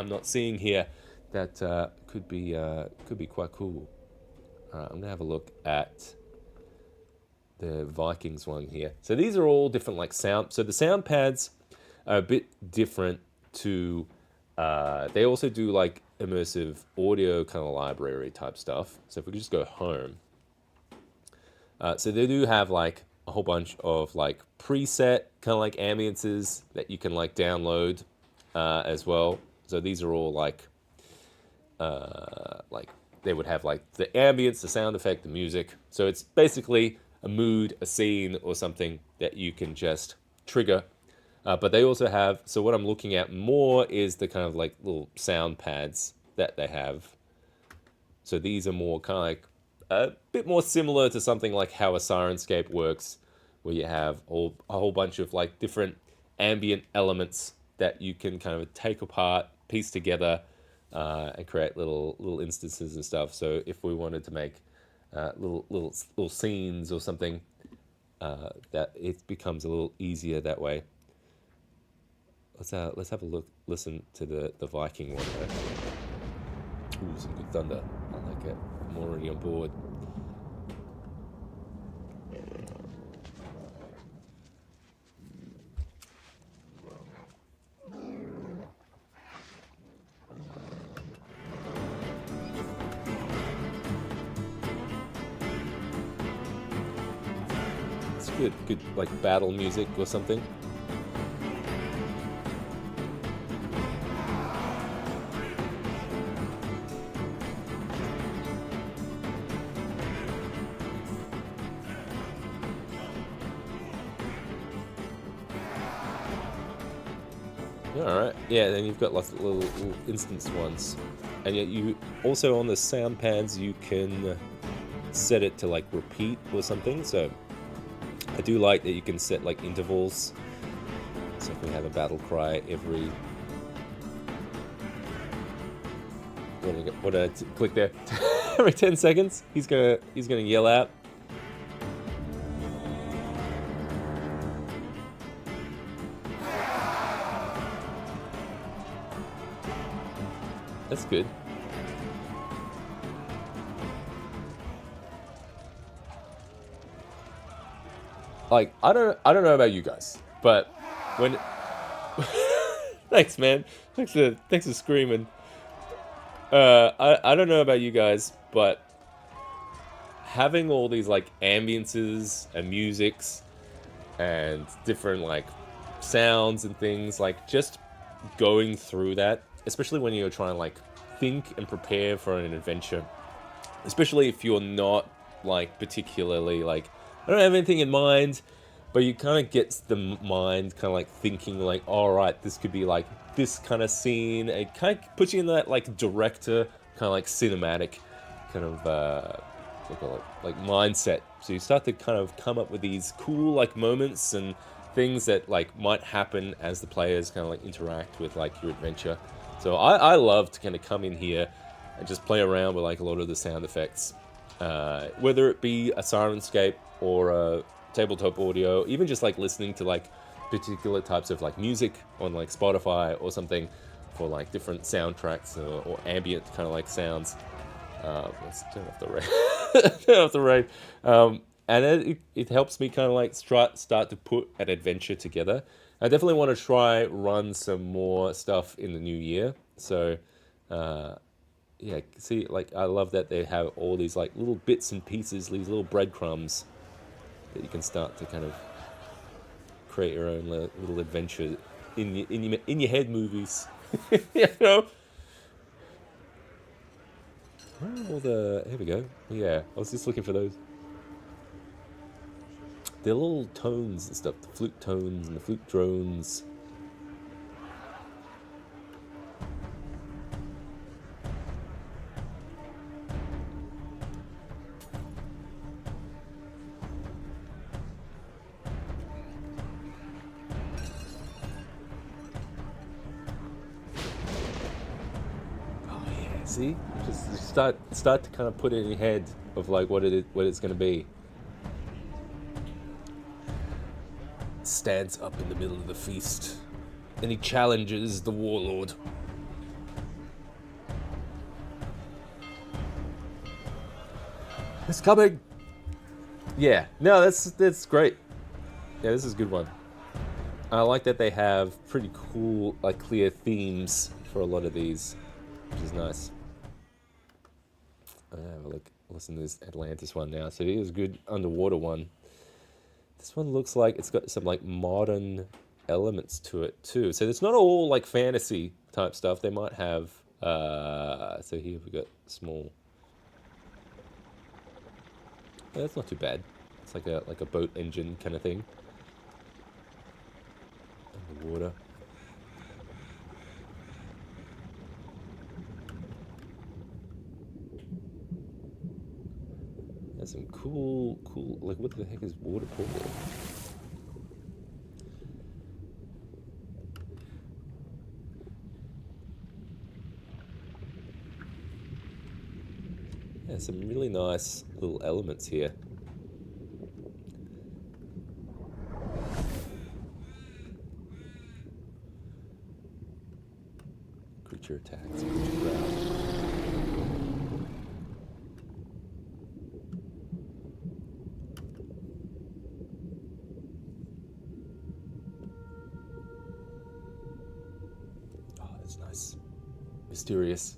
not seeing here that could be quite cool. I'm gonna have a look at the Vikings one here. So these are all different like sound. So the sound pads are a bit different to. They also do like immersive audio kind of library type stuff. So if we could just go home. So they do have like a whole bunch of like preset kind of like ambiences that you can like download as well. So these are all like like they would have like the ambience, the sound effect, the music. So it's basically a mood, a scene, or something that you can just trigger. But they also have, so what I'm looking at more is the kind of like little sound pads that they have. So these are more kind of like a bit more similar to something like how a Sirenscape works, where you have a whole bunch of like different ambient elements that you can kind of take apart, piece together, and create little instances and stuff. So if we wanted to make little scenes or something, that it becomes a little easier that way. Let's have a look. Listen to the Viking one. Ooh, some good thunder. I like it. I'm already on board. It's good like battle music or something. Alright, yeah, then you've got lots of little instance ones. And yet you also on the sound pads you can set it to like repeat or something. So I do like that you can set like intervals. So if we have a battle cry every what did I click there? Every 10 seconds he's gonna yell out. That's good. Like I don't know about you guys, but when thanks man, thanks for screaming. I don't know about you guys, but having all these like ambiences and musics and different like sounds and things, like just going through that, especially when you're trying to like think and prepare for an adventure, especially if you're not like particularly like I don't have anything in mind, but you kind of gets the mind kind of like thinking like, all right, this could be like this kind of scene. It kind of puts you in that like director kind of like cinematic kind of like mindset. So you start to kind of come up with these cool like moments and things that like might happen as the players kind of like interact with like your adventure. So I love to kind of come in here and just play around with like a lot of the sound effects, whether it be a Sirenscape or a tabletop audio, even just like listening to like particular types of like music on like Spotify or something for like different soundtracks or ambient kind of like sounds. Let's turn off the rain. Turn off the rain. And it helps me kind of like start to put an adventure together. I definitely want to try run some more stuff in the new year. So, yeah, see, like I love that they have all these like little bits and pieces, these little breadcrumbs that you can start to kind of create your own little adventure in your head movies. You know. Where are all the? Here we go. Yeah, I was just looking for those. The little tones and stuff, the flute tones and the flute drones. Oh yeah, see, just start to kind of put it in your head of like what it's going to be. Stands up in the middle of the feast and he challenges the warlord. It's coming. Yeah, no, that's great. Yeah, this is a good one. I like that they have pretty cool, like clear themes for a lot of these, which is nice. Have a look. Listen to this Atlantis one now. So here's a good underwater one. This one looks like it's got some like modern elements to it too. So it's not all like fantasy type stuff. They might have So here we got small. Yeah, that's not too bad. It's like a boat engine kind of thing. Underwater. There's some cool, like what the heck is water polo? Yeah, some really nice little elements here. Creature attacks, creature ground. Oh, that's nice. Mysterious.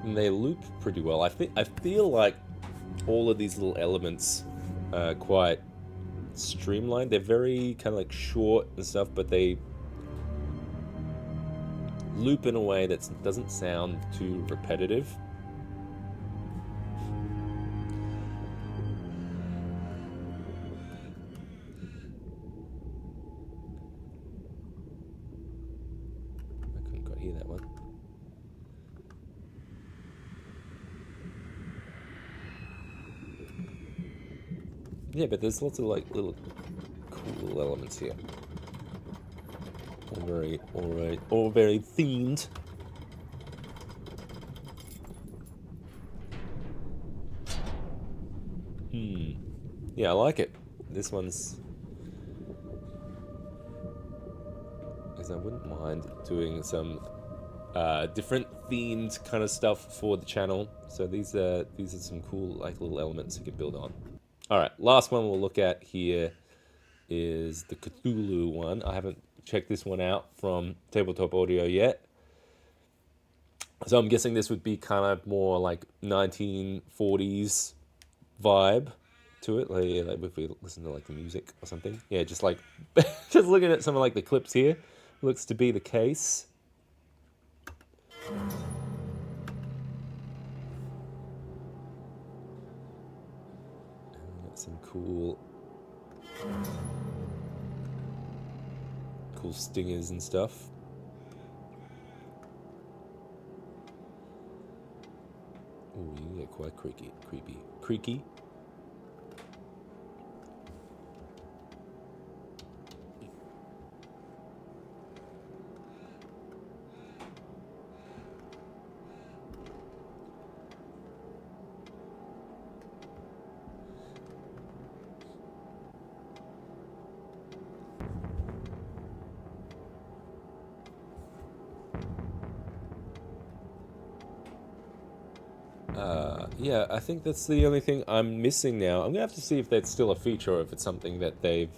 And they loop pretty well. I feel like all of these little elements are quite streamlined. They're very kind of like short and stuff, but they loop in a way that doesn't sound too repetitive. I couldn't quite hear that one. Yeah, but there's lots of like little cool elements here. All very themed. Yeah, I like it. This one's... because I wouldn't mind doing some different themed kind of stuff for the channel. So these are some cool like little elements you can build on. All right, last one we'll look at here is the Cthulhu one. I haven't checked this one out from Tabletop Audio yet. So I'm guessing this would be kind of more like 1940s vibe to it. Like if we listen to like the music or something. Yeah, just like, just looking at some of like the clips here, looks to be the case. Some cool stingers and stuff. Ooh, you get quite creaky. Yeah, I think that's the only thing I'm missing now. I'm gonna have to see if that's still a feature or if it's something that they've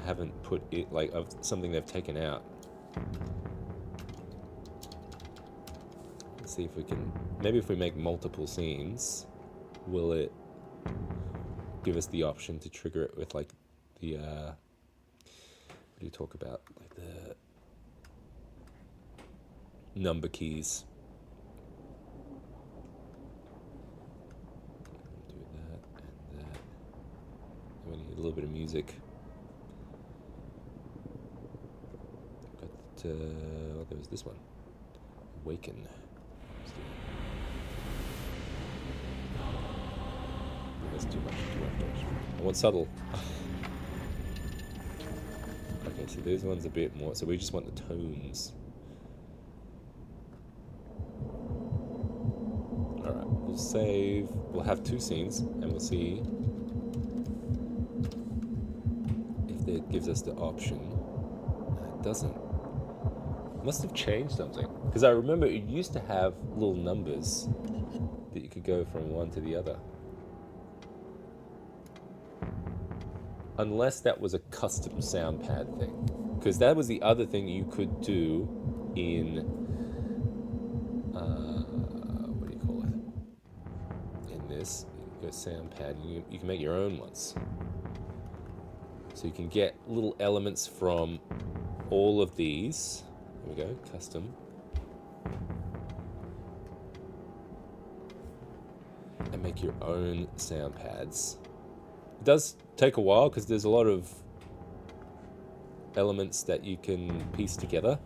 haven't put it, like of something they've taken out. Let's see if we can, maybe if we make multiple scenes, will it give us the option to trigger it with like the what do you talk about, like the number keys. Do that and that. We need a little bit of music. Got oh, there was this one, Awaken. That's too much. I want subtle. Okay, so this one's a bit more, so we just want the tones. Alright, we'll save, we'll have two scenes, and we'll see if it gives us the option. It doesn't. It must have changed something. Because I remember it used to have little numbers that you could go from one to the other. unless that was a custom sound pad thing, because that was the other thing you could do in what do you call it? In this, you go sound pad, and you can make your own ones. So you can get little elements from all of these. There we go, custom. And make your own sound pads. It does take a while because there's a lot of elements that you can piece together.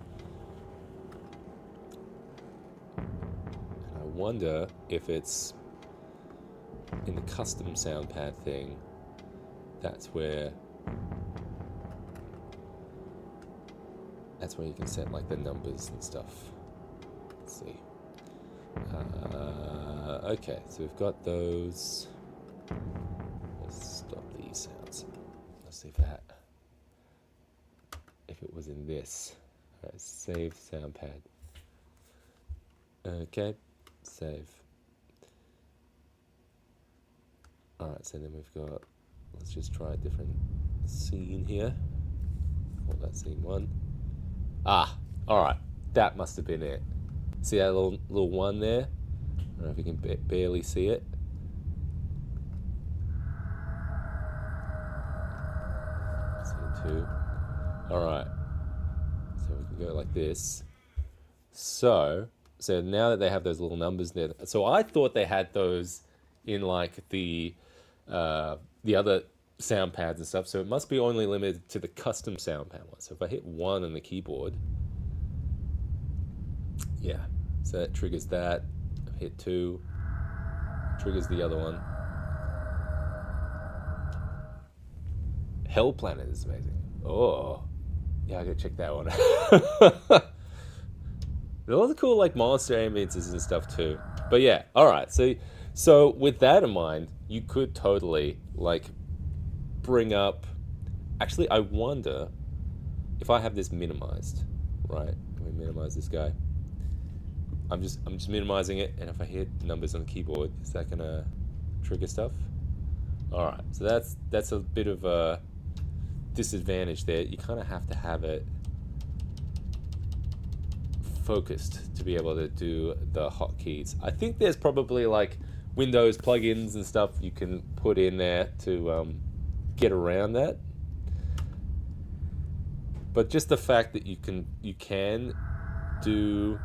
And I wonder if it's in the custom sound pad thing, that's where you can set like the numbers and stuff. Let's see. Okay, so we've got those. Let's stop these sounds. Let's see if it was in this. Alright, save sound pad. Okay, save. Alright, so then we've got, let's just try a different scene here. Call that scene 1. Ah, alright, that must have been it. See that little one there? I don't know if you can barely see it. Scene 2. Alright, so we can go like this. So now that they have those little numbers there, so I thought they had those in like the other sound pads and stuff, so it must be only limited to the custom sound pad one. So if I hit 1 on the keyboard, yeah, so that triggers that. I've hit 2, triggers the other one. Hell Planet is amazing. Oh, yeah, I gotta check that one out. There's all the cool like monster ambiences and stuff too. But yeah, all right. So with that in mind, you could totally like bring up. Actually, I wonder if I have this minimized. Right? Let me minimize this guy. I'm just minimizing it, and if I hit numbers on the keyboard, is that gonna trigger stuff? All right. So that's a bit of a disadvantage there. You kind of have to have it focused to be able to do the hotkeys. I think there's probably like Windows plugins and stuff you can put in there to get around that. But just the fact that you can do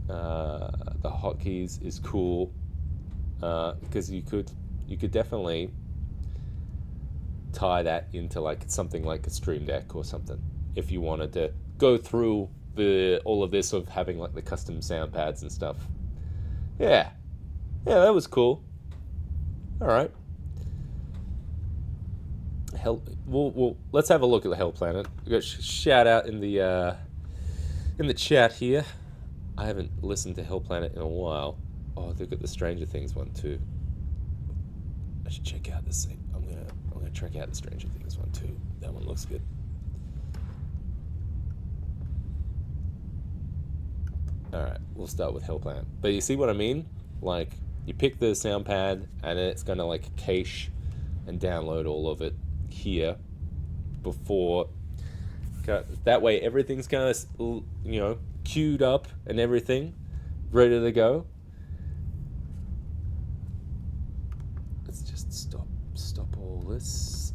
the hotkeys is cool, because you could definitely tie that into like something like a Stream Deck or something if you wanted to go through all of this of having like the custom sound pads and stuff. Yeah, that was cool. All right. Well, let's have a look at the Hell Planet. We got shout out in the chat here. I haven't listened to Hell Planet in a while. Oh, they've got the Stranger Things one too. I should check out this thing. I'm gonna check out the Stranger Things one too. That one looks good. Alright, we'll start with Hell Planet. But you see what I mean? Like, you pick the sound pad, and then it's going to, like, cache and download all of it here before. That way, everything's kind of, queued up and everything, ready to go. Let's just stop all this.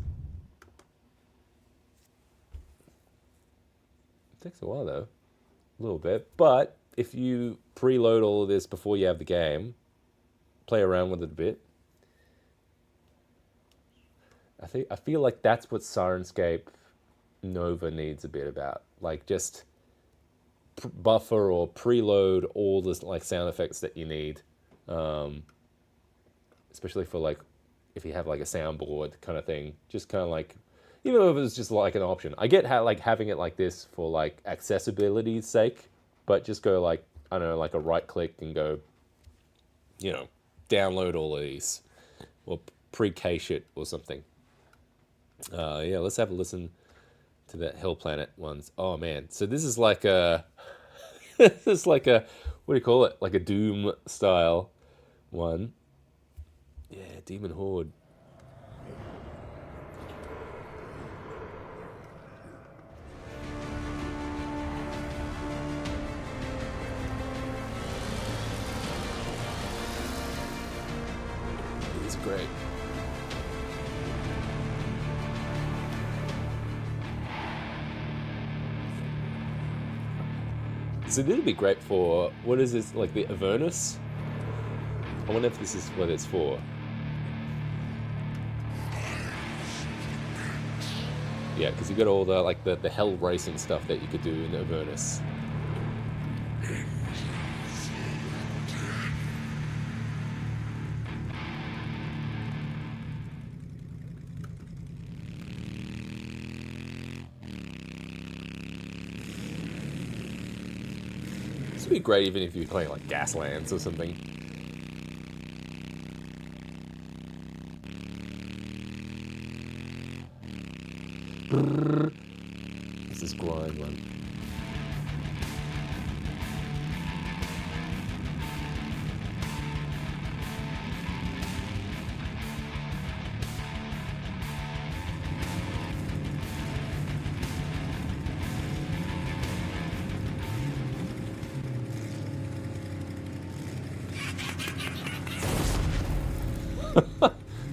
It takes a while, though. A little bit, but if you preload all of this before you have the game, play around with it a bit. I feel like that's what Sirenscape Nova needs a bit about, like just buffer or preload all the like sound effects that you need, especially for like if you have like a soundboard kind of thing. Just kind of like, even if it's just like an option. I get how like having it like this for like accessibility's sake. But just go like, I don't know, like a right click and go, download all of these or pre-cache it or something. Yeah, let's have a listen to that Hell Planet ones. Oh man, so this is like a, what do you call it? Like a Doom style one. Yeah, Demon Horde. great. So this would be great for, what is this, like the Avernus? I wonder if this is what it's for. Yeah, because you got all the like the hell racing stuff that you could do in Avernus. This would be great even if you're playing like Gaslands or something. This is grind one.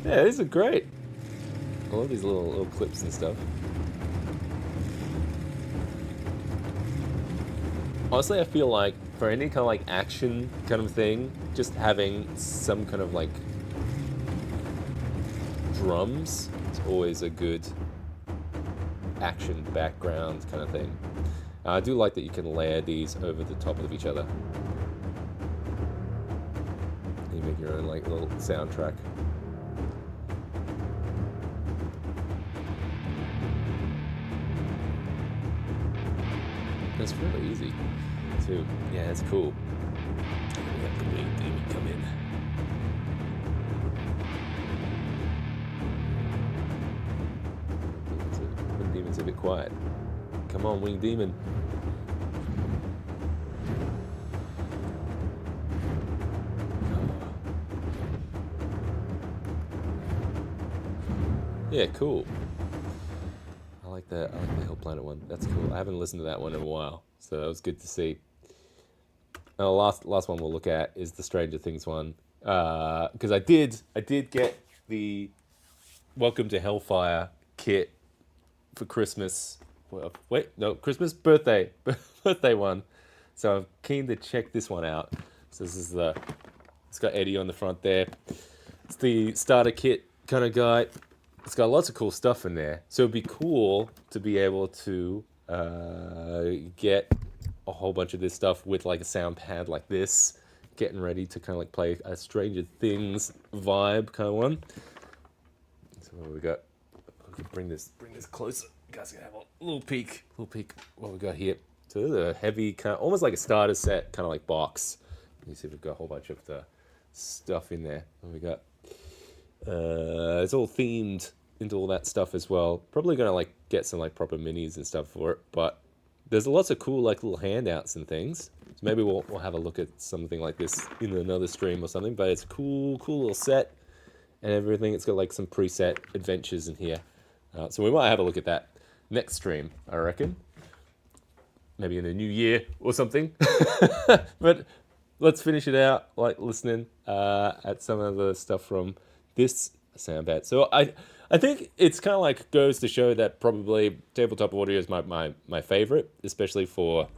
Yeah, these are great. I love these little clips and stuff. Honestly, I feel like for any kind of like action kind of thing, just having some kind of like drums is always a good action background kind of thing. I do like that you can layer these over the top of each other. You make your own like little soundtrack. It's really easy too. Yeah, it's cool. We have the winged demon come in. Winged demon's a bit quiet. Come on, winged demon. Yeah, cool. I like the Hill Planet one. That's cool. I haven't listened to that one in a while, so that was good to see. And the last one we'll look at is the Stranger Things one, because I did get the Welcome to Hellfire kit for Christmas. Well, wait, no, Christmas birthday one. So I'm keen to check this one out. So this is it's got Eddie on the front there. It's the starter kit kind of guide. It's got lots of cool stuff in there. So it'd be cool to be able to get a whole bunch of this stuff with like a sound pad like this, getting ready to kind of like play a Stranger Things vibe kind of one. So what we got? We can bring this closer. You guys can have a little peek what we got here. So this is a heavy kind of, almost like a starter set kind of like box. You see we've got a whole bunch of the stuff in there. What we got? It's all themed into all that stuff as well. Probably gonna like get some like proper minis and stuff for it, but there's lots of cool like little handouts and things. So maybe we'll have a look at something like this in another stream or something. But it's a cool little set and everything. It's got like some preset adventures in here, so we might have a look at that next stream, I reckon. Maybe in the new year or something. But let's finish it out like listening at some of the stuff from this sound pad. So I think it's kind of like goes to show that probably tabletop audio is my favorite, especially for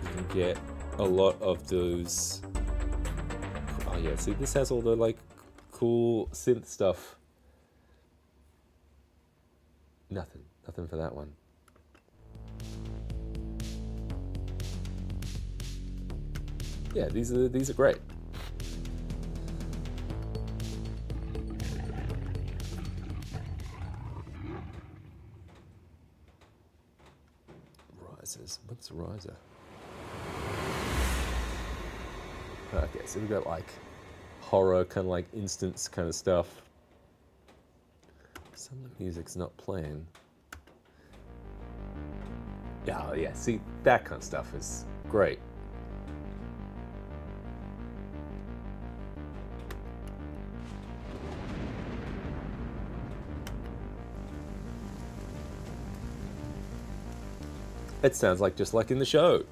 you can get a lot of those. Oh yeah, see this has all the like cool synth stuff. Nothing for that one. Yeah, these are great. Risers. What's a riser? Okay, so we've got like horror kind of like instance kind of stuff. Some of the music's not playing. Yeah, see, that kind of stuff is great. It sounds like just like in the show.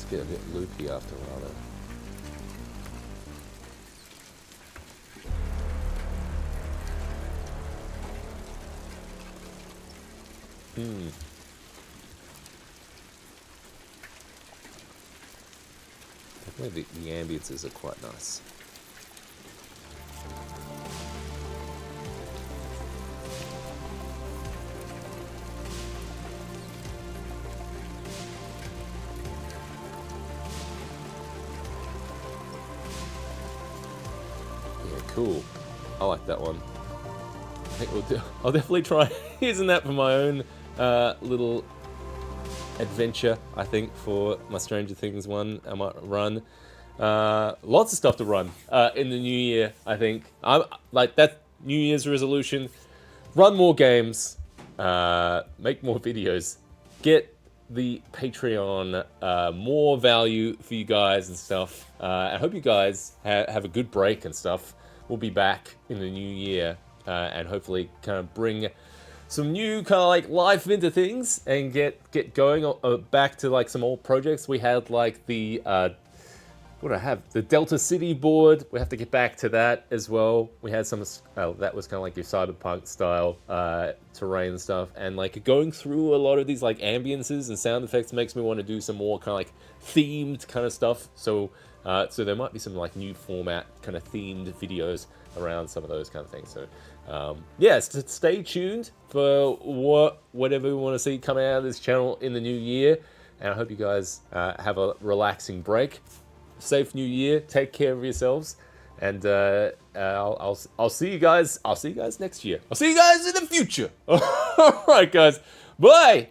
Just get a bit loopy after a while though. Definitely the ambiences are quite nice. Yeah, cool. I like that one. I think I'll definitely try using that for my own little adventure. I think for my Stranger Things one, I might run lots of stuff to run in the new year. I think I'm like that New Year's resolution: run more games, make more videos, get the Patreon more value for you guys and stuff. I hope you guys have a good break and stuff. We'll be back in the new year and hopefully kind of bring some new kind of like life into things and get going back to like some old projects. We had like the what do I have? The Delta City board. We have to get back to that as well. We had some that was kind of like your cyberpunk style terrain and stuff, and like going through a lot of these like ambiences and sound effects makes me want to do some more kind of like themed kind of stuff. So so there might be some like new format kind of themed videos around some of those kind of things. So yeah, stay tuned for whatever we want to see coming out of this channel in the new year, and I hope you guys have a relaxing break. Safe new year. Take care of yourselves, and I'll see you guys. I'll see you guys next year. I'll see you guys in the future. All right, guys. Bye.